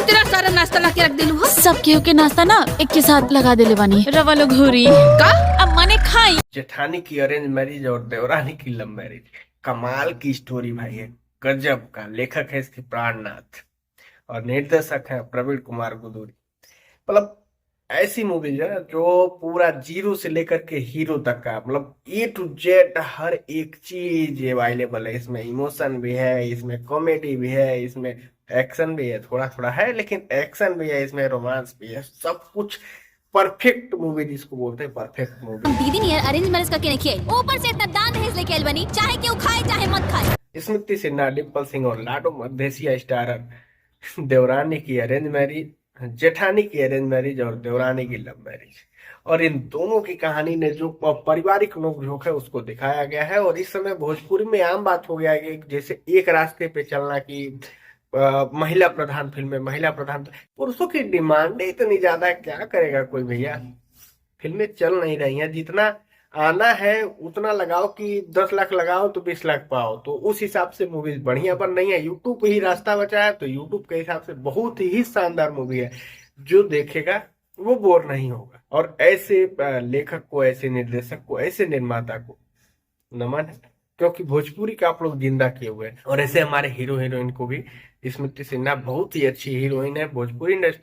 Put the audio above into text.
इतना सारा नाश्ता ला के रख दिलू हो। सब केहू के नाश्ता ना एक के साथ लगा देले बानी। रवा लोग घूरी का अब मने खाई। जेठानी की अरेंज मैरिज और देवरानी की लव मैरिज, कमाल की स्टोरी भाई है, गजब का। लेखक है इसके प्राणनाथ और निर्देशक है प्रवीण कुमार गुदूरी। मतलब ऐसी मूवीज है जो पूरा जीरो से लेकर के हीरो तक का, मतलब A to Z हर एक चीज अवेलेबल है इसमें। इमोशन भी है इसमें, कॉमेडी भी है इसमें, एक्शन भी है, थोड़ा थोड़ा है लेकिन एक्शन भी है इसमें, रोमांस भी है, सब कुछ परफेक्ट मूवी जिसको बोलते हैं, परफेक्ट मूवी। दीदी नियर अरेंज मैरिज करके नहीं किए, ऊपर से इतना दान दहेज लेके आइल बनी, चाहे केहू खाए चाहे मत खाए। स्मृति सिन्हा, डिम्पल सिंह और लाडो मधेसिया स्टारर। देवरानी की अरेंज मैरिज, जेठानी की अरेंज मैरिज और देवरानी की लव मैरिज। और इन दोनों की कहानी ने जो पारिवारिक नोक-झोंक है उसको दिखाया गया है। और इस समय भोजपुरी में आम बात हो गया है कि जैसे एक रास्ते पे चलना की महिला प्रधान फिल्में, महिला प्रधान, पुरुषों की डिमांड इतनी ज्यादा है, क्या करेगा कोई भैया। फिल्में चल नहीं रही हैं, जितना आना है उतना लगाओ कि 10 लाख लगाओ तो 20 लाख पाओ, तो उस हिसाब से मूवीज बढ़िया बन रही है। यूट्यूब ही रास्ता बचा है, तो यूट्यूब के हिसाब से बहुत ही शानदार मूवी है, जो देखेगा वो बोर नहीं होगा। और ऐसे लेखक को, ऐसे निर्देशक को, ऐसे निर्माता को नमन है, क्योंकि भोजपुरी का आप लोग जिंदा किए हुए हैं। और ऐसे हमारे हीरो हीरोइन को भी, स्मृति सिन्हा बहुत ही अच्छी हीरोइन है भोजपुरी इंडस्ट्री